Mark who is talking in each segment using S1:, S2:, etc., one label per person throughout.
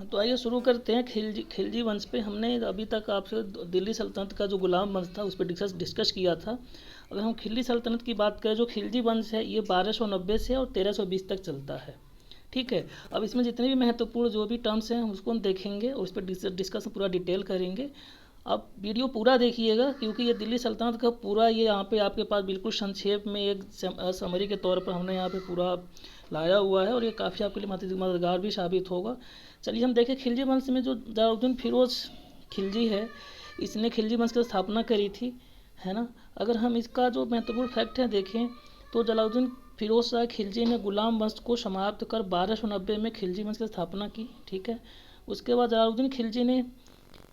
S1: तो आइए शुरू करते हैं। खिलजी वंश पे हमने अभी तक आपसे दिल्ली सल्तनत का जो गुलाम वंश था उस पर डिस्कस किया था। अगर हम खिलजी सल्तनत की बात करें, जो खिलजी वंश है ये 1290 से और 1320 तक चलता है। ठीक है, अब इसमें जितने भी महत्वपूर्ण जो भी टर्म्स हैं उसको हम देखेंगे और उस पर डिस्कस पूरा डिटेल करेंगे। आप वीडियो पूरा देखिएगा, क्योंकि ये दिल्ली सल्तनत का पूरा ये यहाँ पे आपके पास बिल्कुल संक्षेप में एक समरी के तौर पर हमने यहाँ पे पूरा लाया हुआ है और ये काफ़ी आपके लिए मददगार भी साबित होगा। चलिए हम देखें, खिलजी वंश में जो जलालुद्दीन फिरोज खिलजी है, इसने खिलजी वंश की स्थापना करी थी, है ना। अगर हम इसका जो महत्वपूर्ण फैक्ट है देखें, तो जलालुद्दीन फिरोज शाह खिलजी ने गुलाम वंश को समाप्त कर 1290 में खिलजी वंश की स्थापना की। ठीक है, उसके बाद जलालुद्दीन खिलजी ने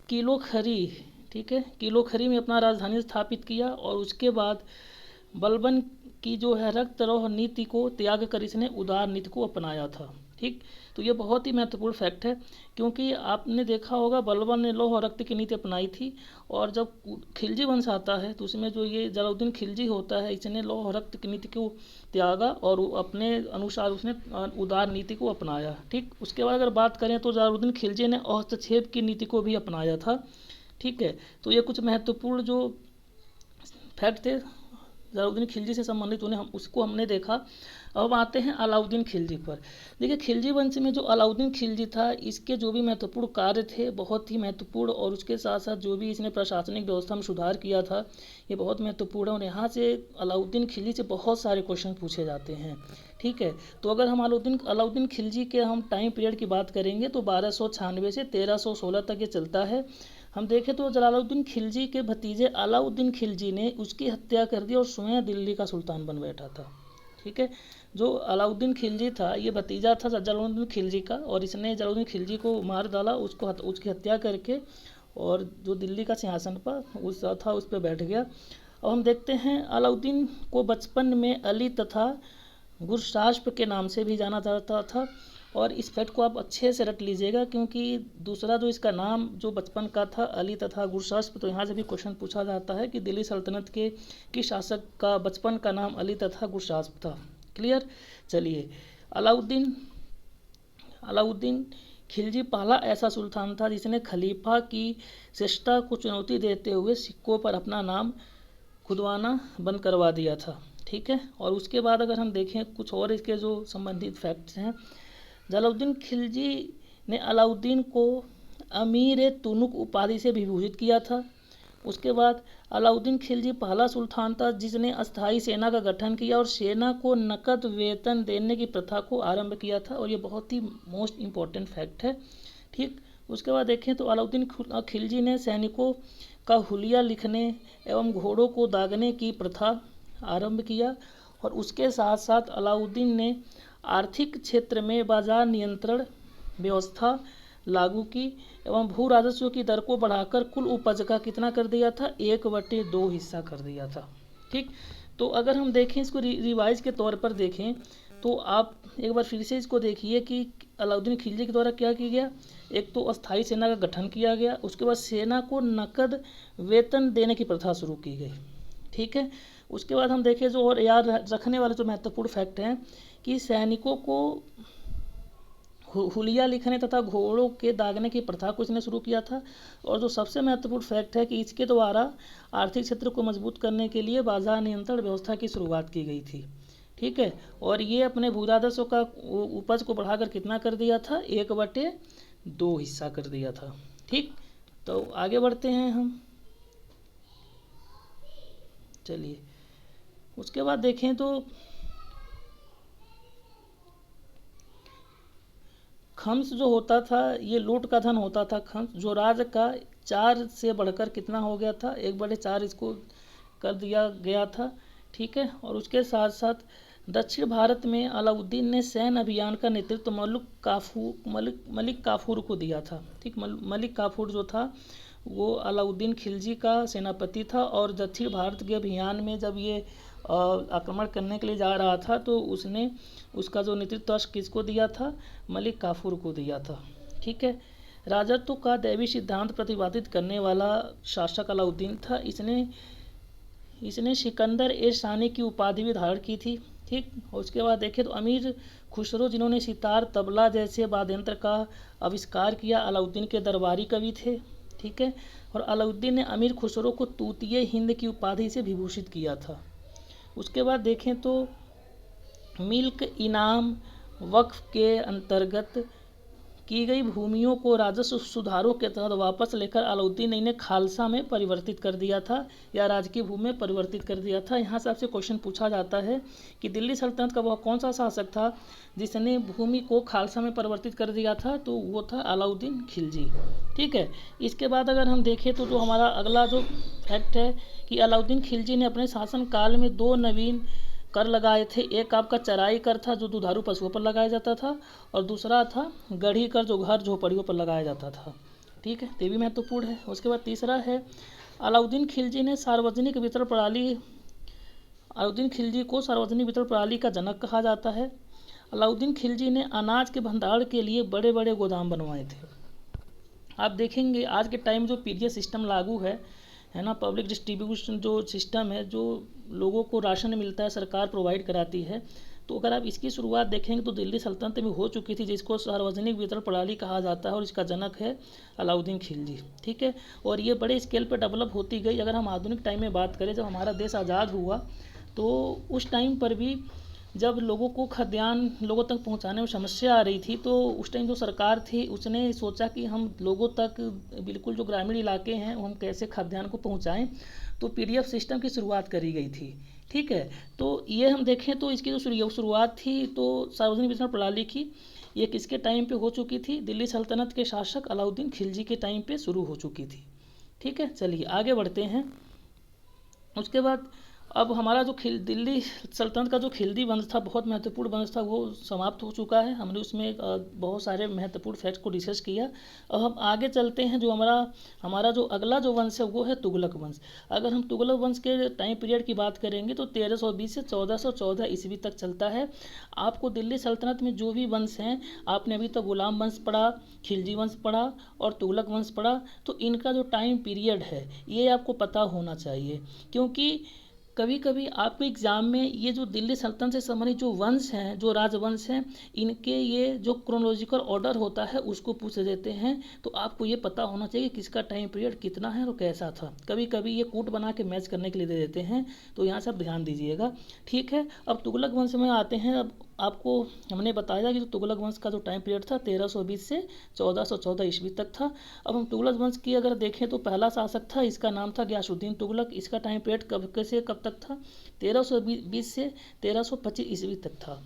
S1: किलो खरी, ठीक है, किलो खरी में अपना राजधानी स्थापित किया और उसके बाद बलबन की जो है रक्तरोह नीति को त्याग कर इसने उदार नीति को अपनाया था। ठीक, तो ये बहुत ही महत्वपूर्ण फैक्ट है, क्योंकि आपने देखा होगा बलबन ने लौह और रक्त की नीति अपनाई थी, और जब खिलजी वंश आता है तो उसमें जो ये जलालुद्दीन खिलजी होता है, इसने लौह और रक्त की नीति को त्यागा और अपने अनुसार उसने उदार नीति को अपनाया। ठीक, उसके बाद अगर बात करें तो जलालुद्दीन खिलजी ने हस्तक्षेप की नीति को भी अपनाया था। ठीक है, तो ये कुछ महत्वपूर्ण जो फैक्ट थे जलालुद्दीन खिलजी से संबंधित उन्हें उसको हमने देखा। अब आते हैं अलाउद्दीन खिलजी पर। देखिए, खिलजी वंश में जो अलाउद्दीन खिलजी था, इसके जो भी महत्वपूर्ण कार्य थे बहुत ही महत्वपूर्ण, और उसके साथ साथ जो भी इसने प्रशासनिक व्यवस्था में सुधार किया था ये बहुत महत्वपूर्ण है, और यहाँ से अलाउद्दीन खिलजी से बहुत सारे क्वेश्चन पूछे जाते हैं। ठीक है, तो अगर हम अलाउद्दीन खिलजी के हम टाइम पीरियड की बात करेंगे तो 1296 से 1316 तक ये चलता है। हम देखें तो जलालुद्दीन खिलजी के भतीजे अलाउद्दीन खिलजी ने उसकी हत्या कर दी और स्वयं दिल्ली का सुल्तान बन बैठा था। ठीक है, जो अलाउद्दीन खिलजी था ये भतीजा था जलालुद्दीन खिलजी का, और इसने जलालुद्दीन खिलजी को मार डाला, उसकी हत्या करके, और जो दिल्ली का सिंहासन पर उस पर बैठ गया। अब हम देखते हैं अलाउद्दीन को बचपन में अली तथा गुरशास्प के नाम से भी जाना जाता था, और इस फैक्ट को आप अच्छे से रट लीजिएगा, क्योंकि दूसरा जो इसका नाम जो बचपन का था अली तथा गुरशास्प, तो यहाँ से भी क्वेश्चन पूछा जाता है कि दिल्ली सल्तनत के किस शासक का बचपन का नाम अली तथा गुरशास्प था। क्लियर। चलिए, अलाउद्दीन खिलजी पहला ऐसा सुल्तान था जिसने खलीफा की श्रेष्ठता को चुनौती देते हुए सिक्कों पर अपना नाम खुदवाना बंद करवा दिया था। ठीक है, और उसके बाद अगर हम देखें कुछ और इसके जो संबंधित फैक्ट्स हैं, जलालुद्दीन खिलजी ने अलाउद्दीन को अमीर तुनुक उपाधि से विभूषित किया था। उसके बाद अलाउद्दीन खिलजी पहला सुल्तान था जिसने अस्थायी सेना का गठन किया और सेना को नकद वेतन देने की प्रथा को आरंभ किया था, और ये बहुत ही मोस्ट इम्पॉर्टेंट फैक्ट है। ठीक, उसके बाद देखें तो अलाउद्दीन खिलजी ने सैनिकों का हुलिया लिखने एवं घोड़ों को दागने की प्रथा आरंभ किया, और उसके साथ साथ अलाउद्दीन ने आर्थिक क्षेत्र में बाजार नियंत्रण व्यवस्था लागू की एवं भू राजस्व की दर को बढ़ाकर कुल उपज का कितना कर दिया था, 1/2 हिस्सा कर दिया था। ठीक, तो अगर हम देखें इसको रिवाइज के तौर पर देखें तो आप एक बार फिर से इसको देखिए कि अलाउद्दीन खिलजी के द्वारा क्या किया गया। एक तो अस्थायी सेना का गठन किया गया, उसके बाद सेना को नकद वेतन देने की प्रथा शुरू की गई। ठीक है, उसके बाद हम देखें जो और याद रखने वाले जो महत्वपूर्ण फैक्ट हैं कि सैनिकों को हुलिया लिखने तथा घोड़ों के दागने की प्रथा को इसने शुरू किया था, और जो सबसे महत्वपूर्ण फैक्ट है कि इसके द्वारा आर्थिक क्षेत्र को मजबूत करने के लिए बाजार नियंत्रण व्यवस्था की शुरुआत की गई थी। ठीक है, और ये अपने भू राजस्व का उपज को बढ़ाकर कितना कर दिया था, 1/2 हिस्सा कर दिया था। ठीक, तो आगे बढ़ते हैं हम। चलिए, उसके बाद देखें तो खम्स जो होता था ये लूट का धन होता था। खम्स जो राज का 4 से बढ़कर कितना हो गया था, 1/4 इसको कर दिया गया था। ठीक है, और उसके साथ साथ दक्षिण भारत में अलाउद्दीन ने सैन्य अभियान का नेतृत्व मलिक काफूर को दिया था। ठीक, मलिक काफूर जो था वो अलाउद्दीन खिलजी का सेनापति था, और दक्षिण भारत के अभियान में जब ये आक्रमण करने के लिए जा रहा था तो उसने उसका जो नेतृत्व किसको दिया था, मलिक काफूर को दिया था। ठीक है, राजत्व का दैवी सिद्धांत प्रतिपादित करने वाला शासक अलाउद्दीन था। इसने सिकंदर ए शानी की उपाधि भी धारण की थी। ठीक। और उसके बाद देखें तो अमीर खुसरो जिन्होंने सितार, तबला जैसे वाद्ययंत्र का आविष्कार किया, अलाउद्दीन के दरबारी कवि थे। ठीक है। और अलाउद्दीन ने अमीर खुसरो को तूतिए हिंद की उपाधि से विभूषित किया था। उसके बाद देखें तो मिल्क इनाम वक्फ के अंतर्गत की गई भूमियों को राजस्व सुधारों के तहत वापस लेकर अलाउद्दीन ने इन्हें खालसा में परिवर्तित कर दिया था या राजकीय भूमि में परिवर्तित कर दिया था। यहाँ से आपसे क्वेश्चन पूछा जाता है कि दिल्ली सल्तनत का वह कौन सा शासक था जिसने भूमि को खालसा में परिवर्तित कर दिया था, तो वो था अलाउद्दीन खिलजी। ठीक है। इसके बाद अगर हम देखें तो जो हमारा अगला जो फैक्ट है कि अलाउद्दीन खिलजी ने अपने शासनकाल में 2 नवीन कर लगाए थे। एक आपका चराई कर था जो दुधारू पशुओं पर लगाया जाता था, और दूसरा था गढ़ी कर जो घर झोपड़ियों पर लगाया जाता था। ठीक है, ये भी महत्वपूर्ण है। उसके बाद तीसरा है अलाउद्दीन खिलजी ने सार्वजनिक वितरण प्रणाली, अलाउद्दीन खिलजी को सार्वजनिक वितरण प्रणाली का जनक कहा जाता है। अलाउद्दीन खिलजी ने अनाज के भंडारण के लिए बड़े बड़े गोदाम बनवाए थे। आप देखेंगे आज के टाइम जो पीडीएस सिस्टम लागू है ना, पब्लिक डिस्ट्रीब्यूशन जो सिस्टम है, जो लोगों को राशन मिलता है, सरकार प्रोवाइड कराती है, तो अगर आप इसकी शुरुआत देखेंगे तो दिल्ली सल्तनत में हो चुकी थी, जिसको सार्वजनिक वितरण प्रणाली कहा जाता है, और इसका जनक है अलाउद्दीन खिलजी। ठीक है। और ये बड़े स्केल पर डेवलप होती गई। अगर हम आधुनिक टाइम में बात करें, जब हमारा देश आज़ाद हुआ तो उस टाइम पर भी जब लोगों को खाद्यान्न लोगों तक पहुंचाने में समस्या आ रही थी, तो उस टाइम जो सरकार थी उसने सोचा कि हम लोगों तक बिल्कुल जो ग्रामीण इलाके हैं हम कैसे खाद्यान्न को पहुंचाएं, तो पीडीएफ सिस्टम की शुरुआत करी गई थी। ठीक है। तो ये हम देखें तो इसकी जो शुरुआत थी तो सार्वजनिक वितरण प्रणाली की, ये किसके टाइम पे हो चुकी थी? दिल्ली सल्तनत के शासक अलाउद्दीन खिलजी के टाइम पे शुरू हो चुकी थी। ठीक है। चलिए आगे बढ़ते हैं। उसके बाद अब हमारा जो दिल्ली सल्तनत का जो खिलजी वंश था, बहुत महत्वपूर्ण वंश था, वो समाप्त हो चुका है। हमने उसमें बहुत सारे महत्वपूर्ण फैक्ट्स को डिस्कस किया। अब हम आगे चलते हैं। जो हमारा जो अगला जो वंश है वो है तुगलक वंश। अगर हम तुगलक वंश के टाइम पीरियड की बात करेंगे तो 1320 से 1414 ईस्वी तक चलता है। आपको दिल्ली सल्तनत में जो भी वंश हैं, आपने अभी तक गुलाम वंश पढ़ा, खिलजी वंश पढ़ा और तुगलक वंश पढ़ा, तो इनका जो टाइम पीरियड है ये आपको पता होना चाहिए, क्योंकि कभी कभी आपके एग्ज़ाम में ये जो दिल्ली सल्तनत से संबंधित जो वंश हैं, जो राजवंश हैं, इनके ये जो क्रोनोलॉजिकल ऑर्डर होता है उसको पूछ देते हैं। तो आपको ये पता होना चाहिए किसका टाइम पीरियड कितना है और कैसा था। कभी कभी ये कूट बना के मैच करने के लिए दे देते हैं, तो यहाँ से आप ध्यान दीजिएगा। ठीक है। अब तुगलक वंश में आते हैं। अब आपको हमने बताया कि जो तुगलक वंश का जो टाइम पीरियड था 1320 से 1414 ईस्वी तक था। अब हम तुगलक वंश की अगर देखें तो पहला शासक था, इसका नाम था गयासुद्दीन तुगलक। इसका टाइम पीरियड कब से कब तक था? 1320 से 1325 ईस्वी तक था।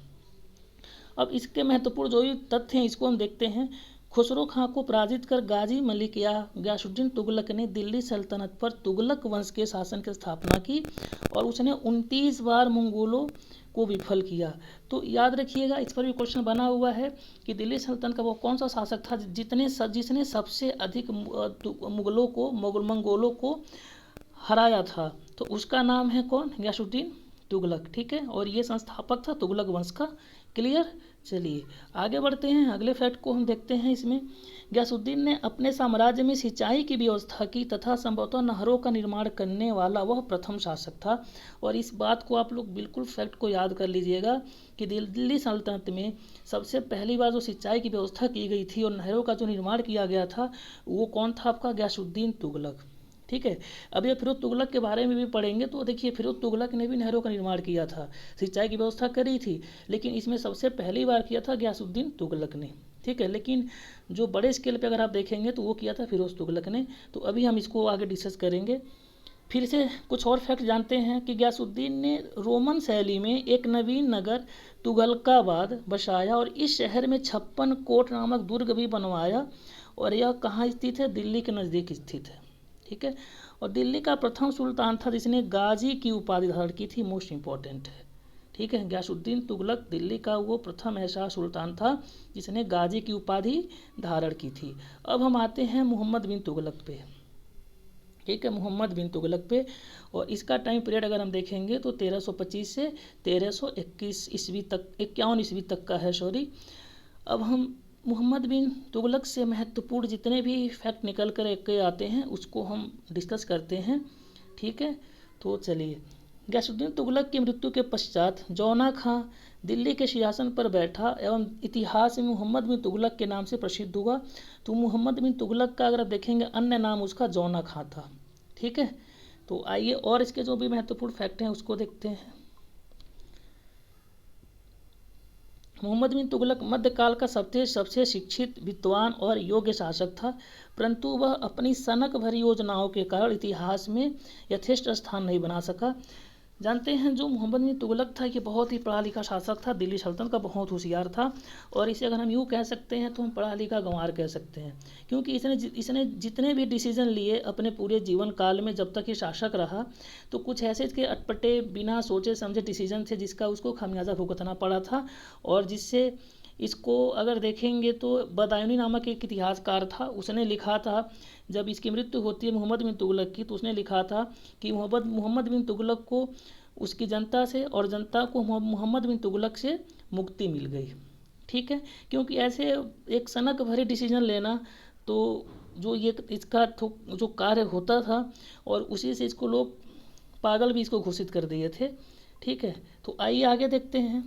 S1: अब इसके महत्वपूर्ण जो भी तथ्य हैं इसको हम देखते हैं। खुसरो खां को पराजित कर गाजी मलिक या गयासुद्दीन तुगलक ने दिल्ली सल्तनत पर तुगलक वंश के शासन की स्थापना की और उसने 29 बार मंगोलों को विफल किया। तो याद रखिएगा, इस पर भी क्वेश्चन बना हुआ है कि दिल्ली सल्तनत का वो कौन सा शासक था जिसने सबसे अधिक मंगोलों को हराया था। तो उसका नाम है कौन? गयासुद्दीन तुगलक। ठीक है। और ये संस्थापक था तुगलक वंश का। क्लियर। चलिए आगे बढ़ते हैं। अगले फैक्ट को हम देखते हैं। इसमें गयासुद्दीन ने अपने साम्राज्य में सिंचाई की व्यवस्था की तथा संभवतः नहरों का निर्माण करने वाला वह प्रथम शासक था। और इस बात को आप लोग बिल्कुल फैक्ट को याद कर लीजिएगा कि दिल्ली सल्तनत में सबसे पहली बार जो सिंचाई की व्यवस्था की गई थी और नहरों का जो निर्माण किया गया था वो कौन था? आपका गयासुद्दीन तुगलक। ठीक है। अब ये फिरोज तुगलक के बारे में भी पढ़ेंगे तो देखिए फिरोज तुगलक ने भी नहरों का निर्माण किया था, सिंचाई की व्यवस्था करी थी, लेकिन इसमें सबसे पहली बार किया था गयासुद्दीन तुगलक ने। ठीक है। लेकिन जो बड़े स्केल पे अगर आप देखेंगे तो वो किया था फिरोज तुगलक ने। तो अभी हम इसको आगे डिस्कस करेंगे। फिर से कुछ और फैक्ट जानते हैं कि गयासुद्दीन ने रोमन शैली में एक नवीन नगर तुगलकाबाद बसाया और इस शहर में 56 कोट नामक दुर्ग भी बनवाया। और यह कहाँ स्थित है? दिल्ली के नज़दीक स्थित है। ठीक है। और दिल्ली का प्रथम सुल्तान था जिसने गाजी की उपाधि धारण की थी। मोस्ट इंपॉर्टेंट है। ठीक है। गयासुद्दीन तुगलक दिल्ली का वो प्रथम ऐसा सुल्तान था जिसने गाजी की उपाधि धारण की थी। अब हम आते हैं मोहम्मद बिन तुगलक पे। ठीक है। मोहम्मद बिन तुगलक पे, और इसका टाइम पीरियड अगर हम देखेंगे तो 1325 से 1321 ईस्वी तक, 51 ईस्वी तक का है। सॉरी। अब हम मोहम्मद बिन तुगलक से महत्वपूर्ण जितने भी फैक्ट निकल कर के आते हैं उसको हम डिस्कस करते हैं। ठीक है। तो चलिए गयासुद्दीन तुगलक की मृत्यु के पश्चात जौना खां दिल्ली के सिंहासन पर बैठा एवं इतिहास में मोहम्मद बिन तुगलक के नाम से प्रसिद्ध हुआ। तो मोहम्मद बिन तुगलक का अगर आप देखेंगे अन्य नाम उसका जौना खां था। ठीक है, तो आइए और इसके जो भी महत्वपूर्ण फैक्ट हैं उसको देखते हैं। मोहम्मद बिन तुगलक मध्यकाल का सबसे शिक्षित, विद्वान और योग्य शासक था, परंतु वह अपनी सनक भरी योजनाओं के कारण इतिहास में यथेष्ट स्थान नहीं बना सका। जानते हैं जो मोहम्मद बिन तुगलक था ये बहुत ही पढ़ा लिखा शासक था, दिल्ली सल्तनत का बहुत होशियार था, और इसे अगर हम यूँ कह सकते हैं तो हम पढ़ा लिखा गंवार कह सकते हैं, क्योंकि इसने जितने भी डिसीजन लिए अपने पूरे जीवन काल में जब तक ये शासक रहा, तो कुछ ऐसे के अटपटे बिना सोचे समझे डिसीजन थे जिसका उसको खामियाजा भुगतना पड़ा था, और जिससे इसको अगर देखेंगे तो बदायूनी नामक एक इतिहासकार था, उसने लिखा था जब इसकी मृत्यु होती है मोहम्मद बिन तुगलक की, तो उसने लिखा था कि मोहम्मद बिन तुगलक को उसकी जनता से और जनता को मोहम्मद बिन तुगलक से मुक्ति मिल गई। ठीक है, क्योंकि ऐसे एक सनक भरे डिसीजन लेना तो जो ये इसका जो कार्य होता था, और उसी से इसको लोग पागल भी इसको घोषित कर दिए थे। ठीक है, तो आइए आगे देखते हैं।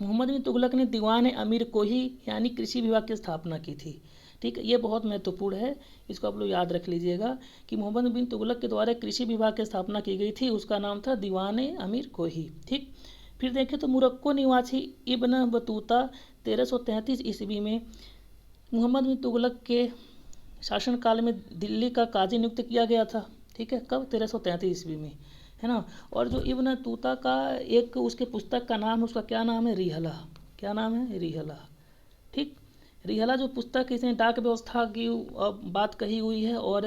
S1: मोहम्मद बिन तुगलक ने दीवान अमीर कोही यानी कृषि विभाग की स्थापना की थी। ठीक है, ये बहुत महत्वपूर्ण है, इसको आप लोग याद रख लीजिएगा कि मोहम्मद बिन तुगलक के द्वारा कृषि विभाग की स्थापना की गई थी, उसका नाम था दीवान अमीर कोही। ठीक, फिर देखें तो मोरक्को निवासी इब्न बतूता 1333 ईस्वी में मोहम्मद बिन तुगलक के शासनकाल में दिल्ली का काजी नियुक्त किया गया था। ठीक है, कब? 1333 ईस्वी में, है ना। और जो इब्न तूता का एक उसके पुस्तक का नाम, उसका क्या नाम है? रिहला। क्या नाम है? रिहला। ठीक, रिहला जो पुस्तक इसने डाक व्यवस्था की बात कही हुई है, और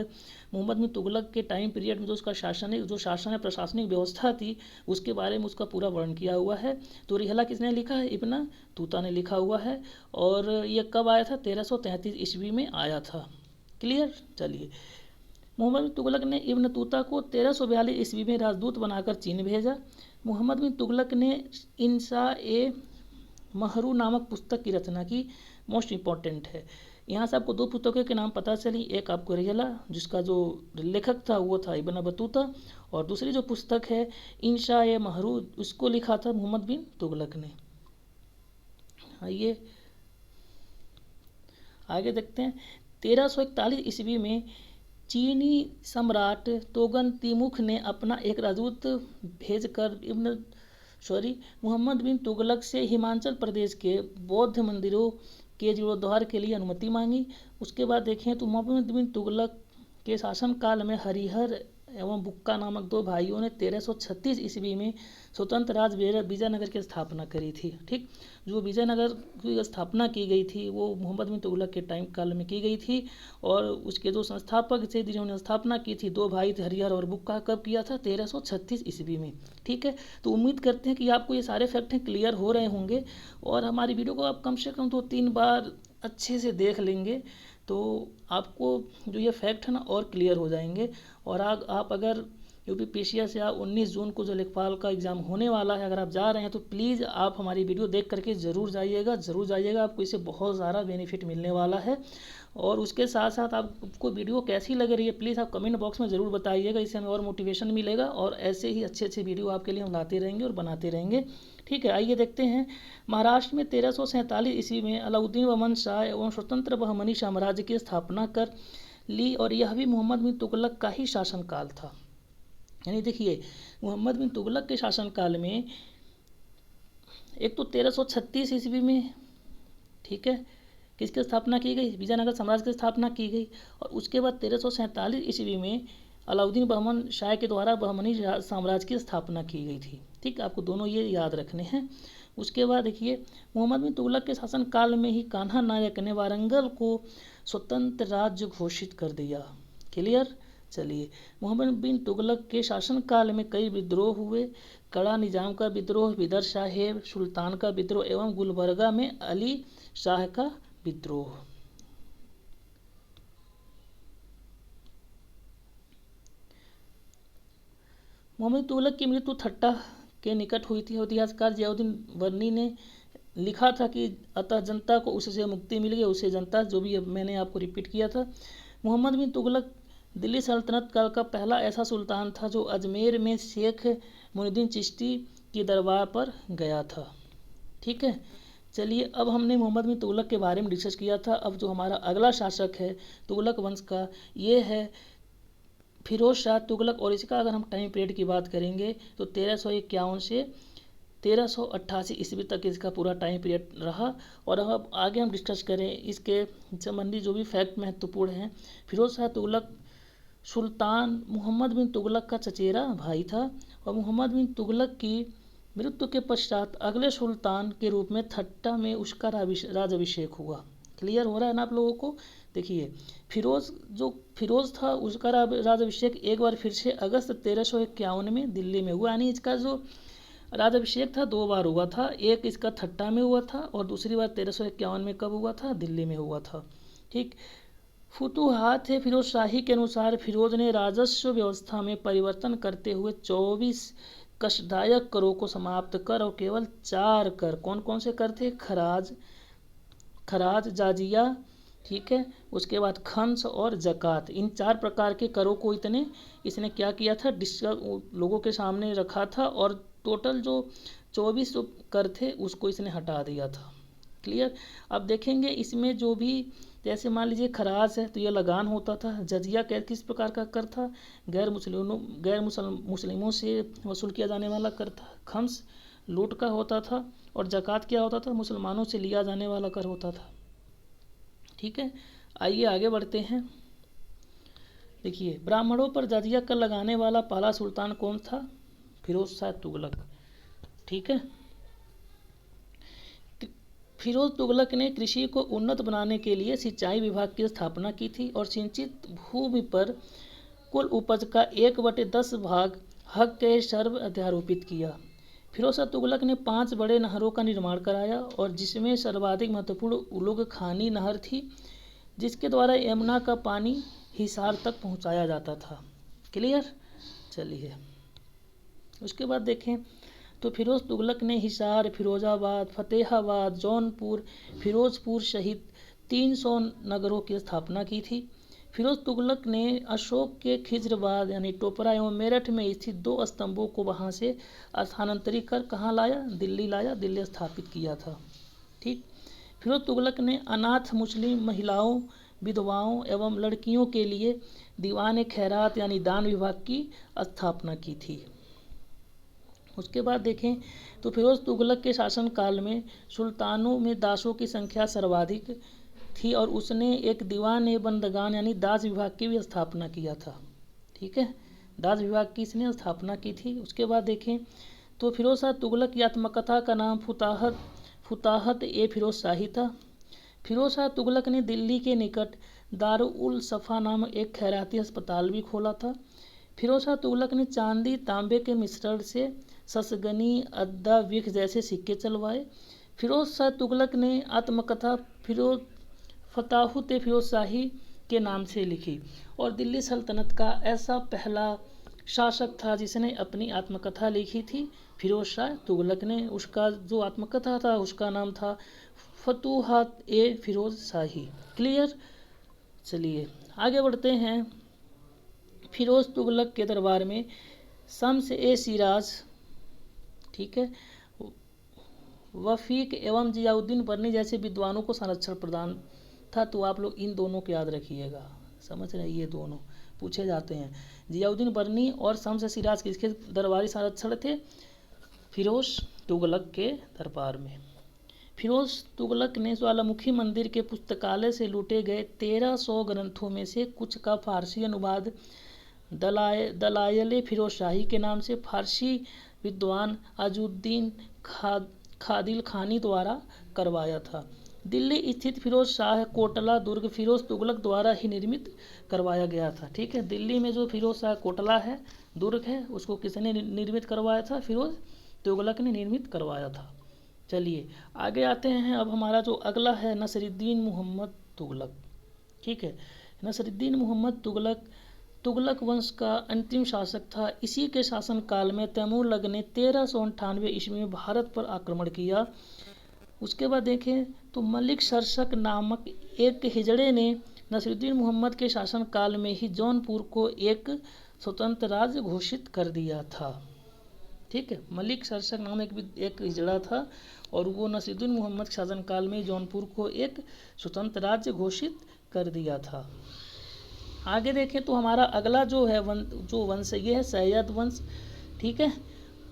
S1: मोहम्मद बिन तुगलक के टाइम पीरियड में जो उसका शासन है प्रशासनिक व्यवस्था थी उसके बारे में उसका पूरा वर्णन किया हुआ है। तो रिहला किसने लिखा है? इब्न तूता ने लिखा हुआ है, और ये कब आया था? 1333 ईस्वी में आया था। क्लियर? चलिए, मोहम्मद बिन तुगलक ने इब्न तूता को 1342 ईस्वी में राजदूत बनाकर चीन भेजा। मोहम्मद बिन तुगलक ने इंशा-ए-महरू नामक पुस्तक की रचना की, मोस्ट इम्पॉर्टेंट है। यहाँ से आपको दो पुस्तकों के नाम पता चली, एक आपको रिहला जिसका जो लेखक था वो था इब्न बतूता, और दूसरी जो पुस्तक है इंशा-ए-महरू उसको लिखा था मोहम्मद बिन तुगलक ने। आइए आगे देखते हैं। 1341 ईस्वी में चीनी सम्राट तोगन तिमुख ने अपना एक राजदूत भेजकर मोहम्मद बिन तुगलक से हिमाचल प्रदेश के बौद्ध मंदिरों के जीर्णोद्धार के लिए अनुमति मांगी। उसके बाद देखें तो मोहम्मद बिन तुगलक के शासनकाल में हरिहर एवं बुक्का नामक दो भाइयों ने 1336 ईस्वी में स्वतंत्र राज्य विजयनगर की स्थापना करी थी। ठीक, जो विजयनगर की स्थापना की गई थी वो मोहम्मद बिन तुगलक के टाइम काल में की गई थी, और उसके जो संस्थापक थे जिन्होंने स्थापना की थी, दो भाई थे हरिहर और बुक्का। कब किया था? 1336 ईस्वी में। ठीक है, तो उम्मीद करते हैं कि आपको ये सारे फैक्ट हैं क्लियर हो रहे होंगे, और हमारी वीडियो को आप कम से कम 2-3 बार अच्छे से देख लेंगे तो आपको जो ये फैक्ट है ना और क्लियर हो जाएंगे। और आप अगर यूपीपीसीएस या 19 जून को जो लेखपाल का एग्ज़ाम होने वाला है, अगर आप जा रहे हैं तो प्लीज़ आप हमारी वीडियो देख करके ज़रूर जाइएगा, आपको इससे बहुत सारा बेनिफिट मिलने वाला है। और उसके साथ साथ आपको वीडियो कैसी लग रही है प्लीज़ आप कमेंट बॉक्स में ज़रूर बताइएगा, इससे हमें और मोटिवेशन मिलेगा, और ऐसे ही अच्छे वीडियो आपके लिए हम लाते रहेंगे और बनाते रहेंगे। ठीक है, आइए देखते हैं। महाराष्ट्र में 1347 ईस्वी में अलाउद्दीन बहमन शाह एवं स्वतंत्र बहमनी साम्राज्य की स्थापना कर ली, और यह भी मोहम्मद बिन तुगलक का ही शासनकाल था। यानी देखिए, मोहम्मद बिन तुगलक के शासनकाल में एक तो 1336 ईस्वी में, ठीक है, किसकी स्थापना की गई? विजयनगर साम्राज्य की स्थापना की गई, और उसके बाद 1347 ईस्वी में अलाउद्दीन बहमन शाह के द्वारा बहमनी साम्राज्य की स्थापना की गई थी। ठीक, आपको दोनों ये याद रखने हैं। उसके बाद देखिए, मोहम्मद बिन तुगलक के शासनकाल में ही कान्हा नायक ने वारंगल को स्वतंत्र राज्य घोषित कर दिया। क्लियर? चलिए, मोहम्मद बिन तुगलक के शासनकाल में कई विद्रोह हुए। कड़ा निजाम का विद्रोह, बिदर साहेब सुल्तान का विद्रोह एवं गुलबर्गा में अली शाह का विद्रोह। मोहम्मद तुगलक की मृत्यु ठट्टा के निकट हुई थी। इतिहासकार जियाउद्दीन वर्नी ने लिखा था कि अतः जनता को उससे मुक्ति मिल गई, उससे जनता, जो भी मैंने आपको रिपीट किया था। मोहम्मद बिन तुगलक दिल्ली सल्तनत काल का पहला ऐसा सुल्तान था जो अजमेर में शेख मुइनुद्दीन चिश्ती की दरबार पर गया था। ठीक है, चलिए अब हमने मोहम्मद बिन तुगलक के बारे में डिस्कस किया था। अब जो हमारा अगला शासक है तुगलक वंश का, ये है फिरोज शाह तुगलक। और इसका अगर हम टाइम पीरियड की बात करेंगे तो 1351 से 1388 ईस्वी तक इसका पूरा टाइम पीरियड रहा। और अब आगे हम डिस्कस करें इसके संबंधी जो भी फैक्ट महत्वपूर्ण हैं। फिरोज शाह तुगलक सुल्तान मोहम्मद बिन तुगलक का चचेरा भाई था और मोहम्मद बिन तुगलक की मृत्यु के पश्चात अगले सुल्तान के रूप में ठट्टा में उसका राजाभिषेक हुआ। क्लियर हो रहा है ना आप लोगों को? देखिए, फिरोज था उसका राजाभिषेक एक बार फिर से अगस्त 1351 में दिल्ली में हुआ। यानी इसका जो राजाभिषेक था 2 बार हुआ था, एक इसका ठट्टा में हुआ था और दूसरी बार 1351 में कब हुआ था? दिल्ली में हुआ था। ठीक, फुतूहात है फिरोज शाही के अनुसार फिरोज ने राजस्व व्यवस्था में परिवर्तन करते हुए 24 कष्टदायक करों को समाप्त कर और केवल 4 कर, कौन कौन से कर थे? खराज, जाजिया, ठीक है, उसके बाद खंस और जकात, इन 4 प्रकार के करों को इसने क्या किया था? लोगों के सामने रखा था और टोटल जो 24 जो कर थे उसको इसने हटा दिया था। क्लियर? अब देखेंगे इसमें जो भी, जैसे मान लीजिए खराज है तो यह लगान होता था। जजिया किस प्रकार का कर था? गैर मुस्लिमों से वसूल किया जाने वाला कर था। खम्स लूट का होता था और जकात क्या होता था? मुसलमानों से लिया जाने वाला कर होता था। ठीक है, आइए आगे बढ़ते हैं। देखिए, ब्राह्मणों पर जजिया कर लगाने वाला पहला सुल्तान कौन था? फिरोज शाह तुगलक। ठीक है, फिरोज तुगलक ने कृषि को उन्नत बनाने के लिए सिंचाई विभाग की स्थापना की थी और सिंचित भूमि पर कुल उपज का 1/10 भाग हक के सर्व अध्यारोपित किया। फिरोज शाह तुगलक ने 5 बड़े नहरों का निर्माण कराया और जिसमें सर्वाधिक महत्वपूर्ण उलुग खानी नहर थी, जिसके द्वारा यमुना का पानी हिसार तक पहुंचाया जाता था। क्लियर? चलिए उसके बाद देखें तो फिरोज तुगलक ने हिसार, फिरोजाबाद, फतेहाबाद, जौनपुर, फिरोजपुर सहित 300 नगरों की स्थापना की थी। फिरोज तुगलक ने अशोक के खिजराबाद यानी टोपरा एवं मेरठ में स्थित 2 स्तंभों को वहां से स्थानांतरित कर कहाँ लाया? दिल्ली लाया, दिल्ली स्थापित किया था। ठीक, फिरोज तुगलक ने अनाथ मुस्लिम महिलाओं, विधवाओं एवं लड़कियों के लिए दीवान खैरात यानी दान विभाग की स्थापना की थी। उसके बाद देखें तो फिरोज तुगलक के शासनकाल में सुल्तानों में दासों की संख्या सर्वाधिक थी और उसने एक दीवान बंदगान यानी दास विभाग की भी स्थापना किया था। ठीक है, दास विभाग की इसने स्थापना की थी। उसके बाद देखें तो फिरोज शाह तुगलक की आत्मकथा का नाम फुताहत ए फिरोज शाही था। फिरोज शाह तुगलक ने दिल्ली के निकट दारुल सफ़ा नामक एक खैराती अस्पताल भी खोला था। फिरोज शाह तुगलक ने चांदी तांबे के मिश्रण से ससगनी, अद्दा, विख जैसे सिक्के चलवाए। फिरोज शाह तुगलक ने आत्मकथा फताहुत फिरोज शाही के नाम से लिखी और दिल्ली सल्तनत का ऐसा पहला शासक था जिसने अपनी आत्मकथा लिखी थी फिरोज शाह तुगलक ने। उसका जो आत्मकथा था उसका नाम था फतूहात ए फिरोज शाही। क्लियर? चलिए आगे बढ़ते हैं। फिरोज तुगलक के दरबार में शम्स ए सिराज, ठीक है, वफीक एवं जियाउद्दीन बर्नी जैसे विद्वानों को संरक्षण प्रदान था। तो आप लोग इन दोनों को याद रखिएगा, समझ रहे, ये दोनों पूछे जाते हैं। जियाउद्दीन बर्नी और शम्स ए सिराज किसके दरबारी संरक्षण थे? फिरोज तुगलक के दरबार में। फिरोज तुगलक ने ज्वालामुखी मंदिर के पुस्तकालय से लूटे गए 1300 ग्रंथों में से कुछ का फारसी अनुवाद दलायल फिरोज शाही के नाम से फारसी विद्वान अजुद्दीन खादिल खानी द्वारा करवाया था। दिल्ली स्थित फिरोज शाह कोटला दुर्ग फिरोज तुगलक द्वारा ही निर्मित करवाया गया था। ठीक है, दिल्ली में जो फिरोज शाह कोटला है, दुर्ग है, उसको किसने निर्मित करवाया था? फिरोज तुगलक ने निर्मित करवाया था। चलिए आगे आते हैं। अब हमारा जो अगला है नसरुद्दीन मोहम्मद तुगलक। ठीक है, नसरुद्दीन मोहम्मद तुगलक वंश का अंतिम शासक था। इसी के शासनकाल में तैमूरलंग ने 1398 ईस्वी में भारत पर आक्रमण किया। उसके बाद देखें तो मलिक शर्षक नामक एक हिजड़े ने नसीरुद्दीन मोहम्मद के शासनकाल में ही जौनपुर को एक स्वतंत्र राज्य घोषित कर दिया था। ठीक है, मलिक शर्षक नाम एक हिजड़ा था और वो नसीरुद्दीन मोहम्मद के शासनकाल में जौनपुर को एक स्वतंत्र राज्य घोषित कर दिया था। आगे देखें तो हमारा अगला जो है वंश ये है सैयद वंश। ठीक है,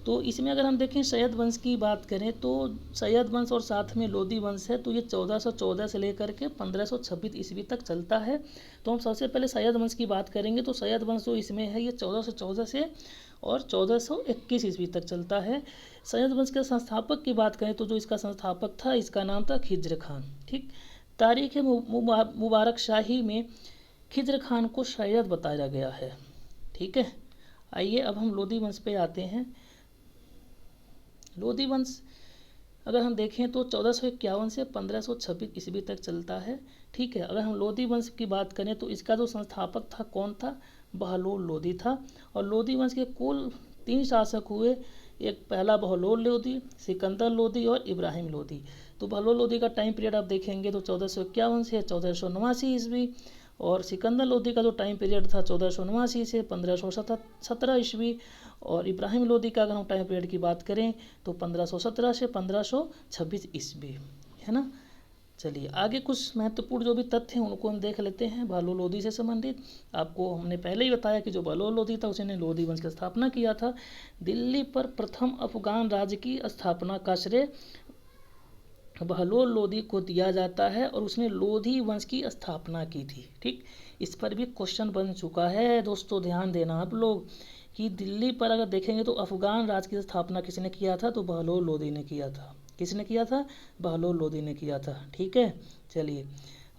S1: तो इसमें अगर हम देखें सैयद वंश की बात करें तो सैयद वंश और साथ में लोदी वंश है, तो ये 1414 से लेकर के 1526 ईस्वी तक चलता है। तो हम सबसे पहले सैयद वंश की बात करेंगे। तो सैयद वंश जो इसमें है ये 1414 से और 1421 ईस्वी तक चलता है। सैयद वंश के संस्थापक की बात करें तो जो इसका संस्थापक था इसका नाम था खिज्र खान। ठीक, तारीख मुबारक शाही में खिज्र खान को सैयद बताया गया है। ठीक है, आइए अब हम लोदी वंश पे आते हैं। लोदी वंश अगर हम देखें तो 1451 से 1526 ईस्वी तक चलता है। ठीक है, अगर हम लोदी वंश की बात करें तो इसका जो संस्थापक था कौन था, बहलोल लोदी था। और लोदी वंश के कुल 3 शासक हुए, एक पहला बहलोल लोदी, सिकंदर लोदी और इब्राहिम लोदी। तो बहलोल लोदी का टाइम पीरियड आप देखेंगे तो 1451 से 1489 ईस्वी और सिकंदर लोदी का जो टाइम पीरियड था 1489 से 1517 ईस्वी और इब्राहिम लोदी का अगर हम टाइम पीरियड की बात करें तो 1517 से 1526 ईस्वी, है ना। चलिए आगे कुछ महत्वपूर्ण जो भी तथ्य हैं उनको हम देख लेते हैं बहलोल लोदी से संबंधित। आपको हमने पहले ही बताया कि जो बहलोल लोदी था उसने लोदी वंश की स्थापना किया था। दिल्ली पर प्रथम अफगान राज्य की स्थापना का श्रेय बहलोल लोदी को दिया जाता है और उसने लोधी वंश की स्थापना की थी। ठीक, इस पर भी क्वेश्चन बन चुका है दोस्तों, ध्यान देना आप लोग कि दिल्ली पर अगर देखेंगे तो अफगान राज्य की स्थापना किसने किया था, तो बहलोल लोदी ने किया था। किसने किया था, बहलोल लोदी ने किया था। ठीक है, चलिए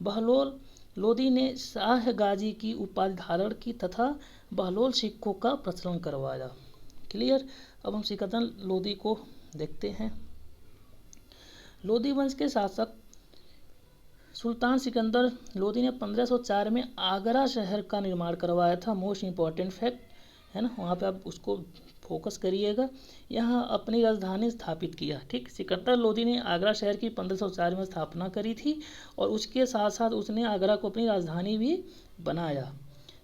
S1: बहलोल लोदी ने शाह गाजी की उपाधि धारण की तथा बहलोल सिक्कों का प्रचलन करवाया। क्लियर, अब हम सिकंदर लोदी को देखते हैं। लोदी वंश के शासक सुल्तान सिकंदर लोदी ने 1504 में आगरा शहर का निर्माण करवाया था। मोस्ट इम्पॉर्टेंट फैक्ट है ना, वहाँ पे आप उसको फोकस करिएगा। यहाँ अपनी राजधानी स्थापित किया। ठीक, सिकंदर लोदी ने आगरा शहर की 1504 में स्थापना करी थी और उसके साथ साथ उसने आगरा को अपनी राजधानी भी बनाया।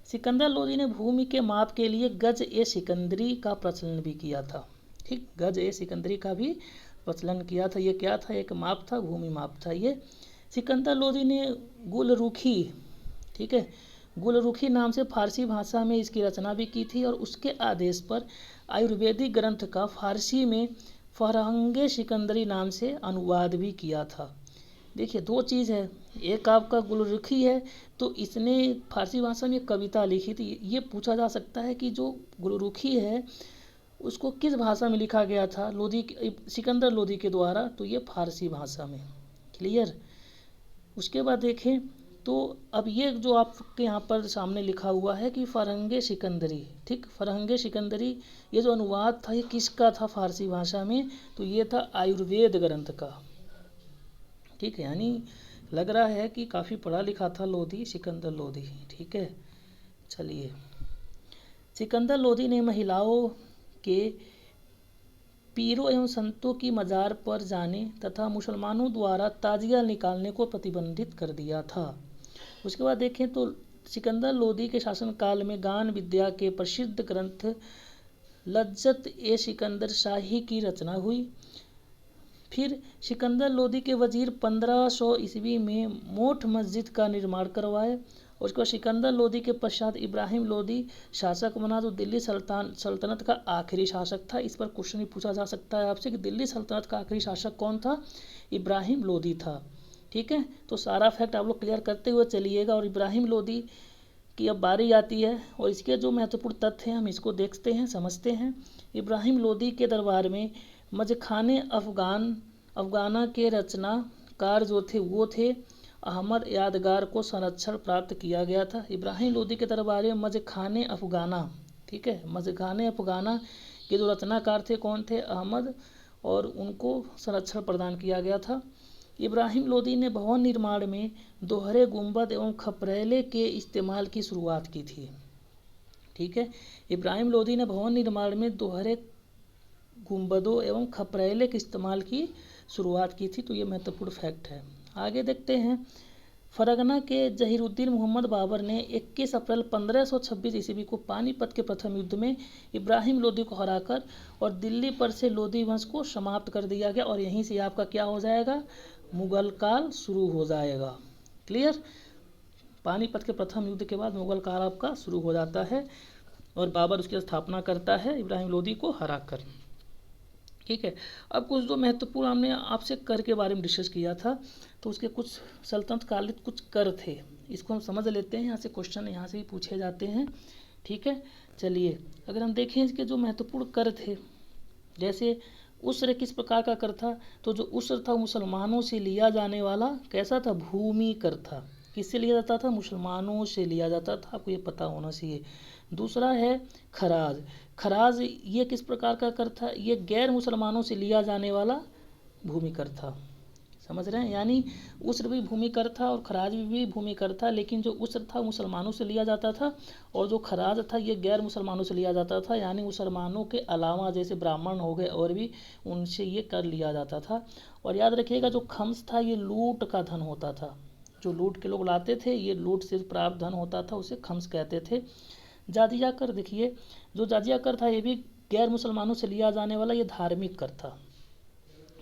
S1: सिकंदर लोदी ने भूमि के माप के लिए गज ए सिकंदरी का प्रचलन भी किया था। ठीक, गज ए सिकंदरी का भी प्रचलन किया था। ये क्या था, एक माप था, भूमि माप था ये। सिकंदर लोदी ने गुलरुखी, ठीक है, गुलरुखी नाम से फारसी भाषा में इसकी रचना भी की थी और उसके आदेश पर आयुर्वेदिक ग्रंथ का फारसी में फरहंगे सिकंदरी नाम से अनुवाद भी किया था। देखिए दो चीज़ है, एक आपका गुलरुखी है तो इसने फारसी भाषा में कविता लिखी थी। ये पूछा जा सकता है कि जो गुलरुखी है उसको किस भाषा में लिखा गया था, लोदी सिकंदर लोदी के द्वारा, तो ये फारसी भाषा में। क्लियर, उसके बाद देखें तो अब ये जो आपके यहाँ पर सामने लिखा हुआ है कि फरहंगे सिकंदरी। ठीक, फरहंगे सिकंदरी ये जो अनुवाद था ये किसका था फारसी भाषा में, तो ये था आयुर्वेद ग्रंथ का। ठीक है, यानी लग रहा है कि काफ़ी पढ़ा लिखा था लोदी, सिकंदर लोदी। ठीक है, चलिए सिकंदर लोदी ने महिलाओं के पीरों एवं संतों की मज़ार पर जाने तथा मुसलमानों द्वारा ताजिया निकालने को प्रतिबंधित कर दिया था। उसके बाद देखें तो सिकंदर लोदी के शासनकाल में गान विद्या के प्रसिद्ध ग्रंथ लज्जत ए सिकंदर शाही की रचना हुई। फिर सिकंदर लोदी के वजीर 1500 ईस्वी में मोठ मस्जिद का निर्माण करवाए। उसके बाद सिकंदर लोदी के पश्चात इब्राहिम लोदी शासक बना, जो दिल्ली सल्तनत का आखिरी शासक था। इस पर क्वेश्चन भी पूछा जा सकता है आपसे कि दिल्ली सल्तनत का आखिरी शासक कौन था, इब्राहिम लोदी था। ठीक है, तो सारा फैक्ट आप लोग क्लियर करते हुए चलिएगा। और इब्राहिम लोदी की अब बारी आती है और इसके जो महत्वपूर्ण तथ्य हैं हम इसको देखते हैं, समझते हैं। इब्राहिम लोदी के दरबार में मजखाने अफगाना के रचनाकार जो थे वो थे अहमद यादगार को संरक्षण प्राप्त किया गया था। इब्राहिम लोदी के दरबार में मजखाने अफगाना, ठीक है, मजखाने अफगाना के जो रचनाकार थे कौन थे, अहमद, और उनको संरक्षण प्रदान किया गया था। इब्राहिम लोदी ने भवन निर्माण में दोहरे गुंबद एवं खपरेले के इस्तेमाल की शुरुआत की थी। ठीक है, इब्राहिम लोदी ने भवन निर्माण में दोहरे गुंबदों एवं खपरेले के इस्तेमाल की शुरुआत की थी। तो ये महत्वपूर्ण फैक्ट है। आगे देखते हैं फरगना के जहीरुद्दीन मोहम्मद बाबर ने 21 अप्रैल 1526 ईस्वी को पानीपत के प्रथम युद्ध में इब्राहिम लोदी को हराकर और दिल्ली पर से लोदी वंश को समाप्त कर दिया गया, और यहीं से आपका क्या हो जाएगा, मुगल काल शुरू हो जाएगा। क्लियर। पानीपत के प्रथम युद्ध के बाद मुगल काल आपका शुरू हो जाता है और बाबर उसकी स्थापना करता है इब्राहिम लोदी को हराकर। ठीक है। अब कुछ जो महत्वपूर्ण हमने आपसे कर के बारे में डिस्कस किया था, तो उसके कुछ सल्तनत कालिक कुछ कर थे, इसको हम समझ लेते हैं। यहाँ से क्वेश्चन यहाँ से भी पूछे जाते हैं। ठीक है। चलिए अगर हम देखें इसके जो महत्वपूर्ण कर थे, जैसे उसर किस प्रकार का कर था, तो जो उसर था मुसलमानों से लिया जाने वाला कैसा था, भूमि कर था। किससे लिया जाता था, मुसलमानों से लिया जाता था, आपको ये पता होना चाहिए। दूसरा है खराज। खराज ये किस प्रकार का कर था, ये गैर मुसलमानों से लिया जाने वाला भूमि कर था। समझ रहे हैं, यानी उसर भी भूमि कर था और खराज भी भूमि कर था, लेकिन जो उसर था मुसलमानों से लिया जाता था और जो खराज था ये गैर मुसलमानों से लिया जाता था, यानी मुसलमानों के अलावा जैसे ब्राह्मण हो गए और भी उनसे ये कर लिया जाता था। और याद रखिएगा जो खम्स था ये लूट का धन होता था, जो लूट के लोग लाते थे, ये लूट से प्राप्त धन होता था, उसे खम्स कहते थे। जाजिया कर देखिए, जो जाजिया कर था ये भी गैर मुसलमानों से लिया जाने वाला ये धार्मिक कर था।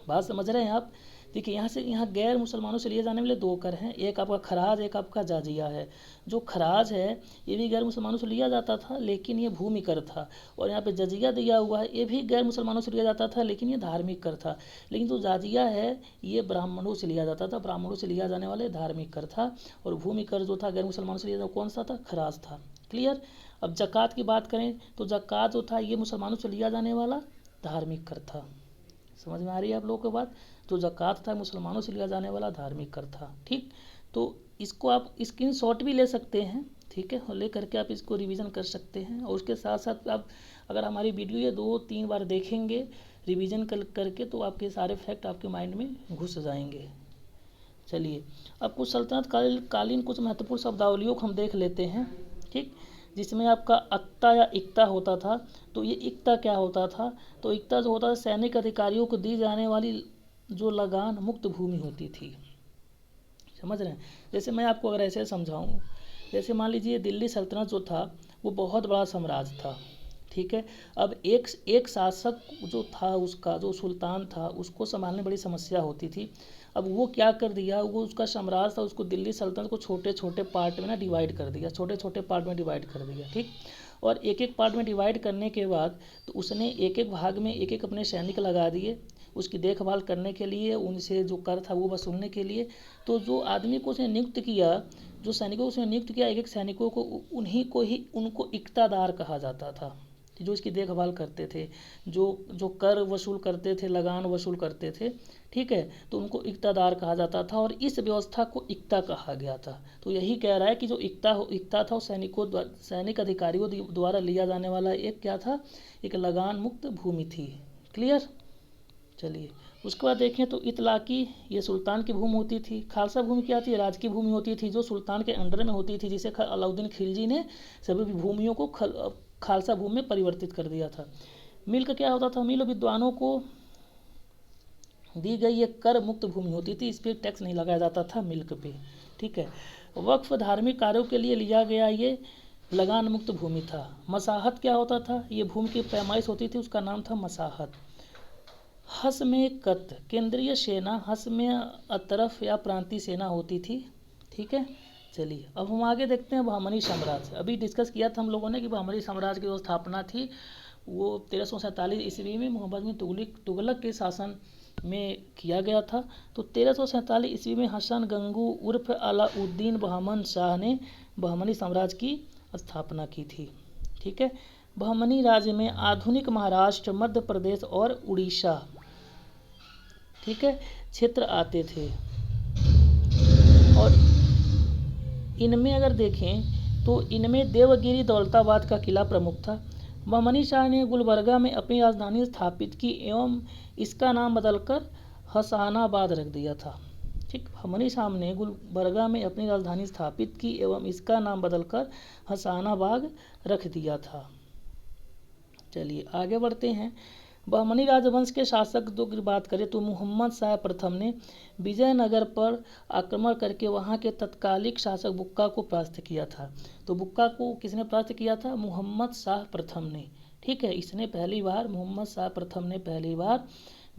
S1: बात समझ रहे हैं आप। देखिए यहाँ गैर मुसलमानों से लिए जाने वाले दो कर हैं, एक आपका खराज, एक आपका जाजिया है। जो खराज है ये भी गैर मुसलमानों से लिया जाता था, लेकिन ये भूमि कर था। और यहाँ पे जजिया दिया हुआ है, ये भी गैर मुसलमानों से लिया जाता था, लेकिन ये धार्मिक कर था। लेकिन जो जाजिया है ये ब्राह्मणों से लिया जाता था, ब्राह्मणों से लिया जाने वाले धार्मिक कर था। और भूमि कर जो था गैर मुसलमानों से लिया जाता कौन सा था, खराज था। क्लियर। अब ज़कात की बात करें तो ज़कात जो था ये मुसलमानों से लिया जाने वाला धार्मिक कर था। समझ में आ रही है आप लोगों को बात। जो ज़कात था मुसलमानों से लिया जाने वाला धार्मिक कर था। ठीक, तो इसको आप स्क्रीनशॉट भी ले सकते हैं। ठीक है, और ले करके आप इसको रिवीजन कर सकते हैं। और उसके साथ साथ आप अगर हमारी वीडियो ये 2-3 बार देखेंगे रिवीजन करके, तो आपके सारे फैक्ट आपके माइंड में घुस जाएंगे। चलिए अब कुछ सल्तनत कालीन कुछ महत्वपूर्ण शब्दावलियों को हम देख लेते हैं। ठीक, जिसमें आपका अक्ता या इक्ता होता था। तो ये इक्ता क्या होता था, तो इक्ता जो होता था सैनिक अधिकारियों को दी जाने वाली जो लगान मुक्त भूमि होती थी। समझ रहे हैं। जैसे मैं आपको अगर ऐसे समझाऊं, जैसे मान लीजिए दिल्ली सल्तनत जो था वो बहुत बड़ा साम्राज्य था। ठीक है, अब एक शासक जो था उसका जो सुल्तान था उसको संभालने बड़ी समस्या होती थी। अब वो क्या कर दिया, वो उसका साम्राज्य था उसको दिल्ली सल्तनत को छोटे छोटे पार्ट में ना डिवाइड कर दिया, छोटे छोटे पार्ट में डिवाइड कर दिया। ठीक, और एक एक पार्ट में डिवाइड करने के बाद तो उसने एक एक भाग में एक एक अपने सैनिक लगा दिए उसकी देखभाल करने के लिए, उनसे जो कर था वो वसूलने के लिए। तो जो आदमी को उसने नियुक्त किया, जो सैनिकों को उसने नियुक्त किया, एक एक सैनिकों को उन्हीं को ही उनको इक्तादार कहा जाता था, जो इसकी देखभाल करते थे, जो कर वसूल करते थे, लगान वसूल करते थे। ठीक है, तो उनको इक्तादार कहा जाता था और इस व्यवस्था को इक्ता कहा गया था। तो यही कह रहा है कि जो इक्ता था वो सैनिक अधिकारियों द्वारा लिया जाने वाला एक क्या था, एक लगान मुक्त भूमि थी। क्लियर। चलिए उसके बाद देखें तो इतलाकी ये सुल्तान की भूमि होती थी। खालसा भूमि क्या थी, राज की भूमि होती थी जो सुल्तान के अंडर में होती थी, जिसे अलाउद्दीन खिलजी ने सभी भूमियों को खालसा भूमि में परिवर्तित कर दिया था। मिल्क क्या होता था, मिल विद्वानों को दी गई एक कर मुक्त भूमि होती थी, इस पर टैक्स नहीं लगाया जाता था मिल्क पे। ठीक है, वक्फ धार्मिक कार्यों के लिए लिया गया ये लगान मुक्त भूमि था। मसाहत क्या होता था, ये भूमि की पैमाइश होती थी, उसका नाम था मसाहत। हसमेकत केंद्रीय सेना, हसमे अतरफ या प्रांतीय सेना होती थी। ठीक है, चलिए अब हम आगे देखते हैं बहमनी साम्राज्य। अभी डिस्कस किया था हम लोगों ने कि बहमनी साम्राज्य की जो स्थापना थी वो 1347 ईस्वी में मोहम्मद बिन तुगलक के शासन में किया गया था। तो 1347 ईस्वी में हसन गंगू उर्फ अलाउद्दीन बहमन शाह ने बहमनी साम्राज्य की स्थापना की थी। ठीक है, बहमनी राज्य में आधुनिक महाराष्ट्र, मध्य प्रदेश और उड़ीसा, ठीक है, क्षेत्र आते थे। और इनमें अगर देखें तो इनमें देवगिरी दौलताबाद का किला प्रमुख था। बहमनी शाह ने गुलबर्गा में अपनी राजधानी स्थापित की एवं इसका नाम बदलकर हसनाबाद रख दिया था। ठीक, बहमनी शाह ने गुलबर्गा में अपनी राजधानी स्थापित की एवं इसका नाम बदलकर हसनाबाद रख दिया था। चलिए आगे बढ़ते हैं। बहमनी राजवंश के शासक जो की बात करें तो मोहम्मद शाह प्रथम ने विजयनगर पर आक्रमण करके वहां के तत्कालिक शासक बुक्का को परास्त किया था। तो बुक्का को किसने परास्त किया था? मोहम्मद शाह प्रथम ने। ठीक है, इसने पहली बार, मोहम्मद शाह प्रथम ने पहली बार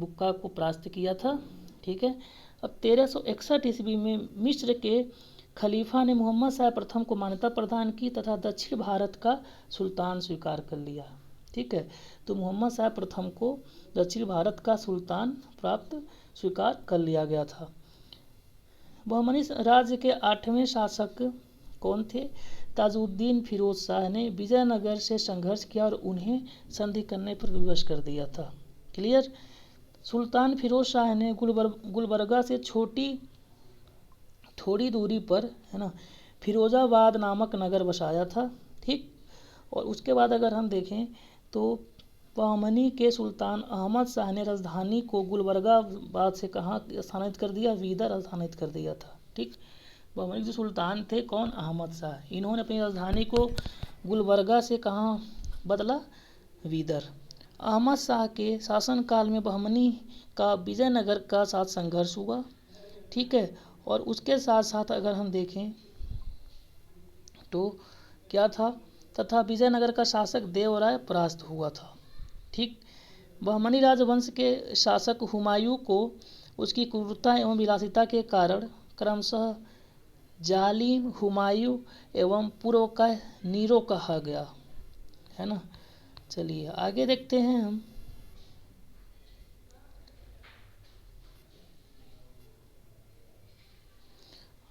S1: बुक्का को परास्त किया था। ठीक है, अब 1361 ईस्वी में मिस्र के खलीफा ने मोहम्मद शाह प्रथम को मान्यता प्रदान की तथा दक्षिण भारत का सुल्तान स्वीकार कर लिया। ठीक है, तो मोहम्मद शाह प्रथम को दक्षिण भारत का सुल्तान प्राप्त स्वीकार कर लिया गया था। बहमनी राज्य के 8वें शासक कौन थे? ताजुद्दीन फिरोज शाह ने विजयनगर से संघर्ष किया और उन्हें संधि करने पर विवश कर दिया था। क्लियर? सुल्तान फिरोज शाह ने गुलबर्गा से थोड़ी दूरी पर, है ना, फिरोजाबाद नामक नगर बसाया था। ठीक, और उसके बाद अगर हम देखें तो बहमनी के सुल्तान अहमद शाह ने राजधानी को गुलबर्गाबाद से कहाँ स्थानांतरित कर दिया? वीदर स्थानांतरित कर दिया था। ठीक, बहमनी के सुल्तान थे कौन? अहमद शाह। इन्होंने अपनी राजधानी को गुलबर्गा से कहाँ बदला? वीदर। अहमद शाह के शासनकाल में बहमनी का विजयनगर का साथ संघर्ष हुआ। ठीक है, और उसके साथ साथ अगर हम देखें तो क्या था? तथा विजयनगर का शासक देवराय परास्त हुआ था। ठीक, बहमनी राजवंश के शासक हुमायूं को उसकी क्रूरता एवं विलासिता के कारण क्रमशः जालिम, हुमायूं एवं पूर्व का नीरो कहा गया, है ना। चलिए आगे देखते हैं हम।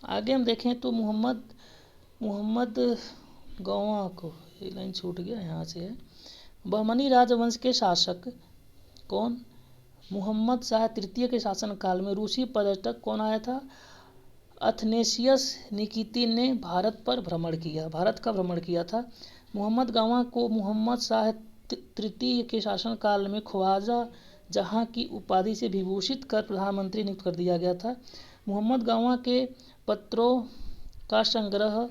S1: आगे हम देखें तो मोहम्मद गौवा को, ये लाइन छूट गया, यहाँ से है। बहमनी राजवंश के शासक कौन? मोहम्मद शाह तृतीय के शासनकाल में रूसी पर्यटक कौन आया था? अथनेसियस निकितिन ने भारत का भ्रमण किया था। मोहम्मद गौवा को मोहम्मद शाह तृतीय के शासनकाल में ख्वाजा जहां की उपाधि से विभूषित कर प्रधानमंत्री नियुक्त कर दिया गया था। मोहम्मद गौवा के पत्रों का संग्रह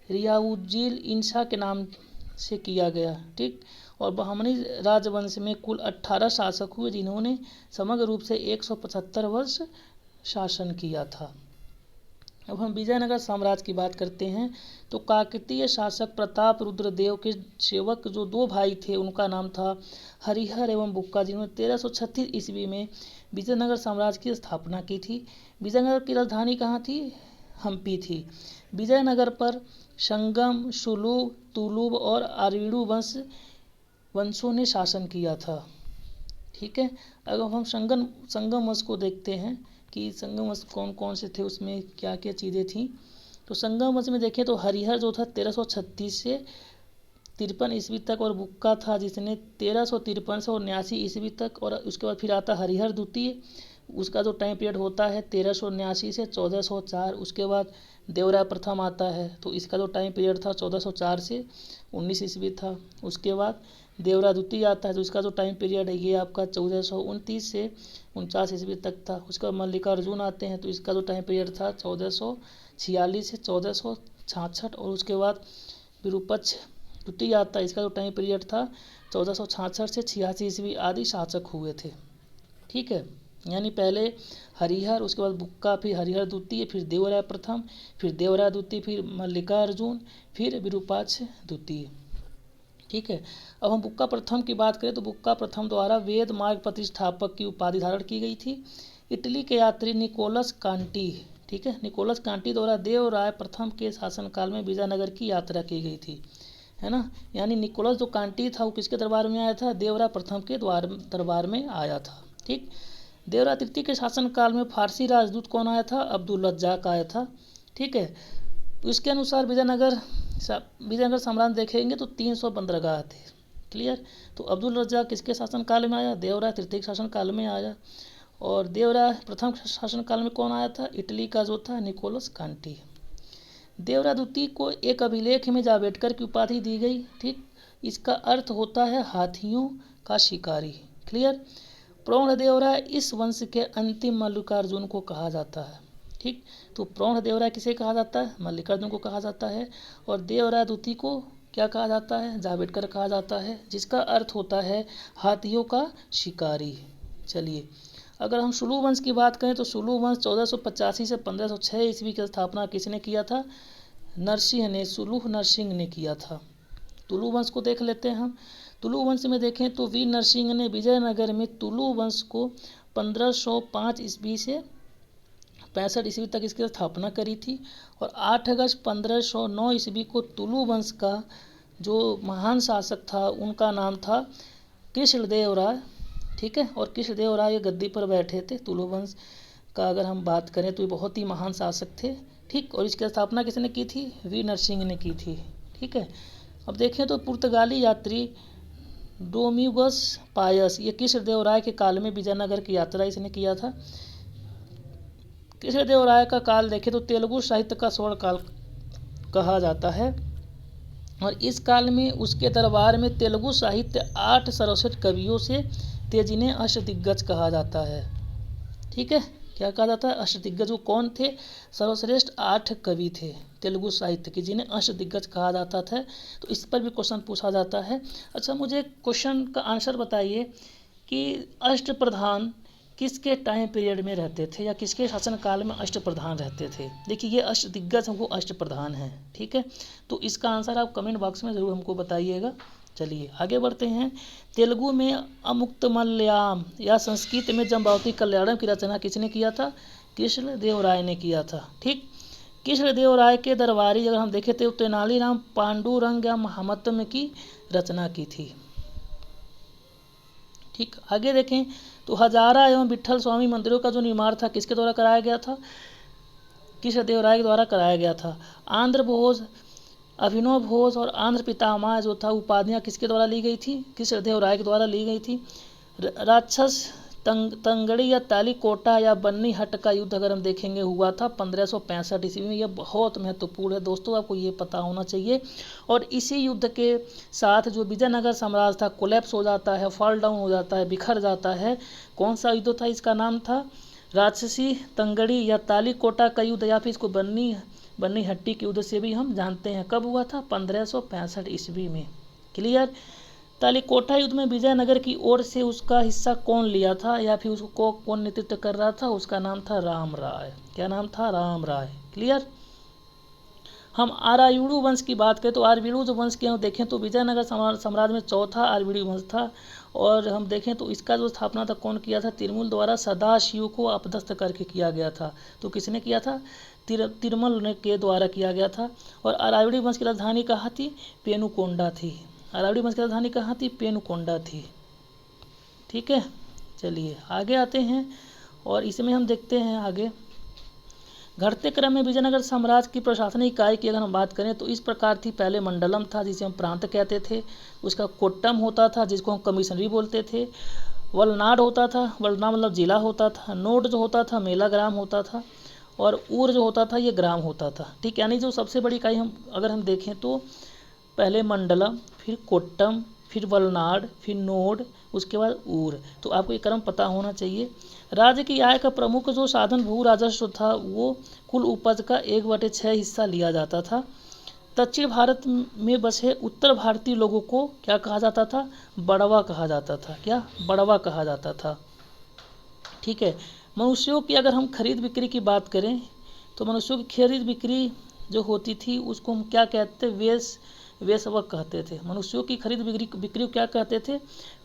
S1: रियाउज्जिल इंशा के नाम से किया गया। ठीक, और बहमनी राजवंश में कुल 18 शासक हुए जिन्होंने समग्र रूप से 175 वर्ष शासन किया था। अब हम विजयनगर साम्राज्य की बात करते हैं तो काकतीय शासक प्रताप रुद्रदेव के सेवक जो 2 भाई थे उनका नाम था हरिहर एवं बुक्का, जिन्होंने 1336 ईस्वी में विजयनगर साम्राज्य की स्थापना की थी। विजयनगर की राजधानी कहाँ थी? हम्पी थी। विजयनगर पर संगम, सुलुभ, तुलुभ और आर्वीडु वंशों ने शासन किया था। ठीक है, अगर हम संगम वंश को देखते हैं कि संगम वंश कौन कौन से थे, उसमें क्या क्या चीज़ें थी, तो संगम वंश में देखें तो हरिहर जो था 1336 से 53 ईस्वी तक, और बुक्का था जिसने 1353 से 79 ईस्वी तक, और उसके बाद फिर आता हरिहर द्वितीय, उसका जो टाइम पीरियड होता है 1379 से 1404। उसके बाद देवराय प्रथम आता है, तो इसका जो टाइम पीरियड था 1404 से 19 ईस्वी था। उसके बाद देवराय द्वितीय आता है, तो इसका जो टाइम पीरियड है ये आपका 1429 से 49 ईस्वी तक था। उसके बाद मल्लिकार्जुन आते हैं, तो इसका जो टाइम पीरियड था 1446 से 1466, और उसके बाद विरूपाक्ष द्वितीय आता है, इसका जो टाइम पीरियड था 1466 से 86 ईस्वी आदि शासक हुए थे। ठीक है, यानी पहले हरिहर, उसके बाद बुक्का, फिर हरिहर द्वितीय, फिर देवराय प्रथम, फिर देवराय द्वितीय, फिर मल्लिकार्जुन, फिर विरूपाक्ष द्वितीय। ठीक है, अब हम बुक्का प्रथम की बात करें तो बुक्का प्रथम द्वारा वेद मार्ग प्रतिष्ठापक की उपाधि धारण की गई थी। इटली के यात्री निकोलस कांटी, ठीक है, निकोलस कांटी द्वारा देवराय प्रथम के शासनकाल में विजयनगर की यात्रा की गई थी, है ना। यानी निकोलस जो कांटी था वो किसके दरबार में आया था? देवराय प्रथम के दरबार में आया था। ठीक, देवराय तृतीय के शासनकाल में फारसी राजदूत कौन आया था? अब्दुल रज्जाक आया था। ठीक है, तो इसके अनुसार विजयनगर साम्राज्य देखेंगे तो 300 बंदरगाह थे। क्लियर, तो अब्दुल रज्जाक किसके शासनकाल में आया? देवराय तृतीय शासनकाल में आया। और देवराय प्रथम शासनकाल में कौन आया था? इटली का जो था निकोलस कांटी। देवराय द्वितीय को एक अभिलेख में जावेडकर की उपाधि दी गई। ठीक, इसका अर्थ होता है हाथियों का शिकारी। क्लियर, प्रौढ़ देवराय इस वंश के अंतिम मल्लिकार्जुन को कहा जाता है। ठीक, तो प्रौढ़ देवराय किसे कहा जाता है? मल्लिकार्जुन को कहा जाता है। और देवराय द्वितीय को क्या कहा जाता है, जावेडकर कहा जाता है, जिसका अर्थ होता है हाथियों का शिकारी। चलिए, अगर हम सुलू वंश की बात करें तो सुलू वंश 1485 से 1506 ईस्वी की स्थापना किसने किया था, नरसिंह ने, सुलूह नरसिंह ने किया था। तुलु वंश को देख लेते हैं हम। तुलु वंश में देखें तो वीर नरसिंह ने विजयनगर में तुलु वंश को 1505 ईस्वी से 65 ईस्वी तक इसकी स्थापना करी थी और 8 अगस्त 1509 ईस्वी को तुलु वंश का जो महान शासक था उनका नाम था कृष्णदेव राय। ठीक है, और कृष्णदेव राय गद्दी पर बैठे थे। तुलु वंश का अगर हम बात करें तो ये बहुत ही महान शासक थे। ठीक, और इसकी स्थापना किसने की थी, वीर नरसिंह ने की थी। ठीक है, अब देखें तो पुर्तगाली यात्री डोमिगस पायस, ये कृष्णदेव राय के काल में विजयनगर की यात्रा इसने किया था। कृष्णदेव राय का काल देखें तो तेलुगु साहित्य का स्वर्ण काल कहा जाता है और इस काल में उसके दरबार में तेलुगु साहित्य 8 सर्वश्रेष्ठ कवियों से तेजी अष्टदिग्गज कहा जाता है। ठीक है, क्या कहा जाता है, अष्टदिग्गज। वो कौन थे, सर्वश्रेष्ठ 8 कवि थे तेलुगु साहित्य के जिन्हें अष्टदिग्गज कहा जाता था। तो इस पर भी क्वेश्चन पूछा जाता है। अच्छा, मुझे क्वेश्चन का आंसर बताइए कि अष्टप्रधान किसके टाइम पीरियड में रहते थे या किसके शासनकाल में अष्टप्रधान रहते थे। देखिए, ये अष्टदिग्गज हमको अष्टप्रधान हैं। ठीक है, तो इसका आंसर आप कमेंट बॉक्स में ज़रूर हमको बताइएगा। चलिए आगे बढ़ते हैं। तेलुगु में अमुक्तमल्याम या संस्कृत में जम्बावती कल्याणम की रचना किसने किया था, कृष्णदेव राय ने किया था। ठीक, कृष्णदेव राय के दरबारी अगर हम देखें तो तेनालीराम पांडुरंग या महात्म्य की रचना की थी। ठीक, आगे देखें तो हजारा एवं विट्ठल स्वामी मंदिरों का जो निर्माण था किसके द्वारा कराया गया था, कृष्णदेव राय के द्वारा कराया गया था। आंध्र भोज, अभिनव घोष और आंध्र पितामह जो था उपाधियाँ किसके द्वारा ली गई थी, कृष्णदेव राय के द्वारा ली गई थी। राक्षस तंगड़ी या तालीकोटा या बन्नी हट का युद्ध अगर हम देखेंगे हुआ था 1565 ईस्वी में। यह बहुत महत्वपूर्ण है दोस्तों, आपको ये पता होना चाहिए। और इसी युद्ध के साथ जो विजयनगर साम्राज्य था कोलैप्स हो जाता है, फॉल डाउन हो जाता है, बिखर जाता है। कौन सा युद्ध था, इसका नाम था राक्षसी तंगड़ी या तालीकोटा का युद्ध, या फिर इसको बन्नी हट्टी के युद्ध से भी हम जानते हैं। कब हुआ था, 1565 ईस्वी में। क्लियर। तालीकोटा युद्ध में विजयनगर की ओर से उसका हिस्सा कौन लिया था या फिर उसको कौन नेतृत्व कर रहा था, उसका नाम था राम राय। क्या नाम था, राम राय। क्लियर। हम आरायुडु वंश की बात करें तो आरवीडु वंश के हम देखें तो विजयनगर साम्राज्य में चौथा आरवीडु वंश था। और हम देखें तो इसका जो स्थापना था कौन किया था, तिरुमल द्वारा सदाशिव को अपदस्थ करके किया गया था। तो किसने किया था, तिरुमल के द्वारा किया गया था। और आरावड़ी वंश की राजधानी कहाँ थी, पेनुकोंडा थी। आरावड़ी वंश की राजधानी कहाँ थी, पेनुकोंडा थी। ठीक है, चलिए आगे आते हैं और इसमें हम देखते हैं आगे घटते क्रम में विजयनगर साम्राज्य की प्रशासनिक इकाई की अगर हम बात करें तो इस प्रकार थी। पहले मंडलम था जिसे हम प्रांत कहते थे, उसका कोट्टम होता था जिसको हम कमिश्नरी बोलते थे, वलनाड होता था, वलनाड मतलब जिला होता था, नोड जो होता था मेला ग्राम होता था, और ऊर जो होता था ये ग्राम होता था। ठीक, यानी जो सबसे बड़ी इकाई हम अगर हम देखें तो पहले मंडलम, फिर कोट्टम, फिर वलनाड, फिर नोड, उसके बाद ऊर। तो आपको ये क्रम पता होना चाहिए। राज्य की आय का प्रमुख जो साधन भू राजस्व था वो कुल उपज का 1/6 हिस्सा लिया जाता था। दक्षिण भारत में बसे उत्तर भारतीय लोगों को क्या कहा जाता था, बड़वा कहा जाता था। क्या, बड़वा कहा जाता था। ठीक है, मनुष्यों की अगर हम खरीद बिक्री की बात करें तो मनुष्यों की खरीद बिक्री जो होती थी उसको हम क्या कहते थे, वेशवग कहते थे। मनुष्यों की खरीद बिक्री को क्या कहते थे,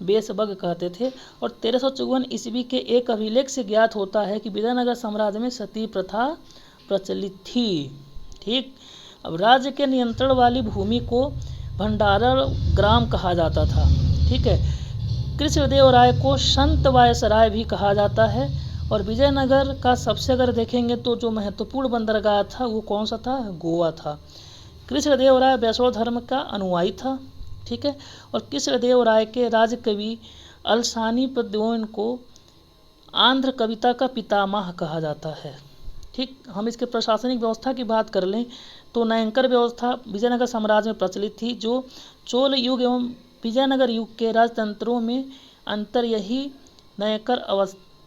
S1: वेशवग कहते थे। और 1354 ईस्वी के एक अभिलेख से ज्ञात होता है कि विजयनगर साम्राज्य में सती प्रथा प्रचलित थी। ठीक, अब राज्य के नियंत्रण वाली भूमि को भंडारण ग्राम कहा जाता था। ठीक है, कृष्णदेव राय को संत वायसराय भी कहा जाता है। और विजयनगर का सबसे अगर देखेंगे तो जो महत्वपूर्ण बंदरगाह था वो कौन सा था, गोवा था। कृष्णदेव राय वैष्णव धर्म का अनुयायी था। ठीक है, और कृष्णदेव राय के राजकवि अलसानी प्रद्योन को आंध्र कविता का पितामह कहा जाता है। ठीक, हम इसके प्रशासनिक व्यवस्था की बात कर लें तो नयंकर व्यवस्था विजयनगर साम्राज्य में प्रचलित थी। जो चोल युग एवं विजयनगर युग के राजतंत्रों में अंतर यही नयंकर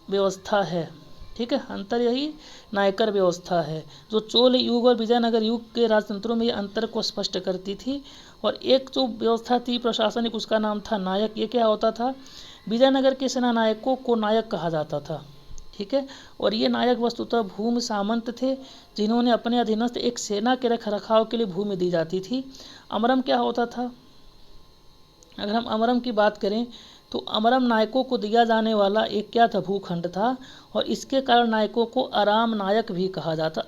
S1: व्यवस्था है। ठीक है, अंतर यही नायकर व्यवस्था है जो चोल युग और विजयनगर युग के राजतंत्रों में ये अंतर को स्पष्ट करती थी। और एक जो व्यवस्था थी प्रशासनिक, उसका नाम था नायक। ये क्या होता था, विजयनगर के सेना नायकों को नायक कहा जाता था। ठीक है, और ये नायक वस्तुतः भूमि सामंत थे जिन्होंने अपने अधीनस्थ एक सेना के रख रखाव के लिए भूमि दी जाती थी। अमरम क्या होता था, अगर हम अमरम की बात करें तो अमरम नायकों को दिया जाने वाला एक क्या था, भूखंड था। और इसके कारण नायकों को आराम नायक भी कहा जाता,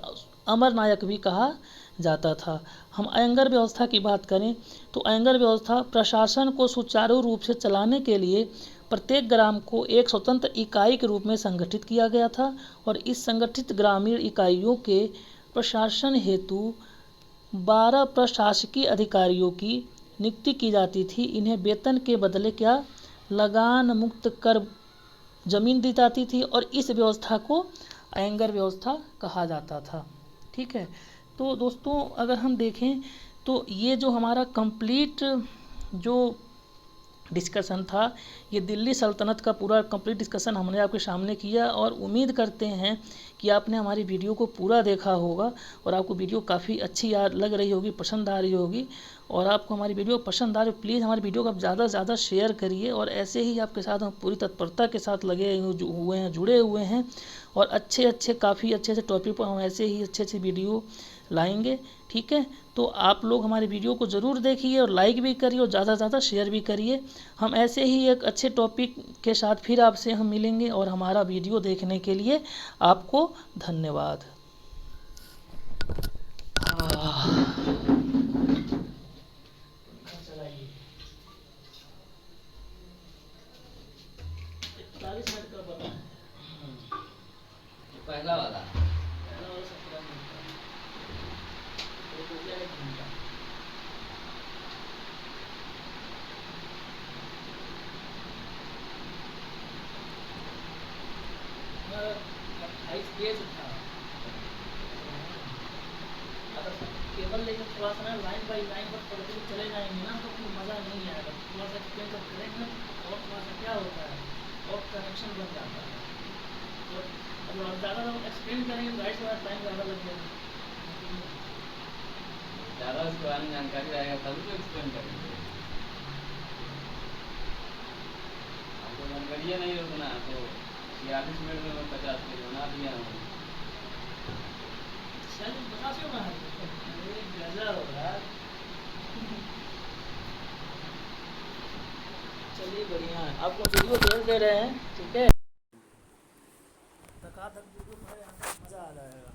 S1: अमर नायक भी कहा जाता था। हम अयंगर व्यवस्था की बात करें तो अयंगर व्यवस्था प्रशासन को सुचारू रूप से चलाने के लिए प्रत्येक ग्राम को एक स्वतंत्र इकाई के रूप में संगठित किया गया था। और इस संगठित ग्रामीण इकाइयों के प्रशासन हेतु 12 प्रशासकीय अधिकारियों की नियुक्ति की जाती थी। इन्हें वेतन के बदले क्या, लगान मुक्त कर जमीन दी जाती थी। और इस व्यवस्था को अयंगर व्यवस्था कहा जाता था। ठीक है, तो दोस्तों अगर हम देखें तो ये जो हमारा कंप्लीट जो डिस्कशन था, ये दिल्ली सल्तनत का पूरा कंप्लीट डिस्कशन हमने आपके सामने किया। और उम्मीद करते हैं कि आपने हमारी वीडियो को पूरा देखा होगा और आपको वीडियो काफ़ी अच्छी लग रही होगी, पसंद आ रही होगी। और आपको हमारी वीडियो पसंद आ रही हो, प्लीज़ हमारी वीडियो को आप ज़्यादा से ज़्यादा शेयर करिए। और ऐसे ही आपके साथ हम पूरी तत्परता के साथ लगे हुए हैं, जुड़े हुए हैं। और अच्छे काफ़ी अच्छे टॉपिक पर हम ऐसे ही अच्छे वीडियो लाएंगे। ठीक है, तो आप लोग हमारे वीडियो को ज़रूर देखिए और लाइक भी करिए और ज़्यादा से ज़्यादा शेयर भी करिए। हम ऐसे ही एक अच्छे टॉपिक के साथ फिर आपसे हम मिलेंगे। और हमारा वीडियो देखने के लिए आपको धन्यवाद।
S2: पहला वाला
S1: पेज था, अगर केवल लेकिन थोड़ा सा लाइन बाई लाइन पर पढ़ते हुए चले जाएंगे ना तो फिर मज़ा नहीं आएगा। थोड़ा सा एक्सप्लेन जब करेंगे और थोड़ा सा क्या होता है और कनेक्शन बन जाता है। तो अब ज़्यादा हम एक्सप्लेन करेंगे तो राइट वाला टाइम ज़्यादा लग जाएगा,
S2: ज़्यादा उसके बारे में जानकारी रहेगा तभी तो एक्सप्लेन करेंगे। आपको जानकारी नहीं रुकना तो 46 मिनट में 50 पेज बना दिया हूँ।
S1: चलिए बढ़िया है, आपको वीडियो भेज दे रहे हैं। ठीक है, धका धक वीडियो मज़ा आ जाएगा।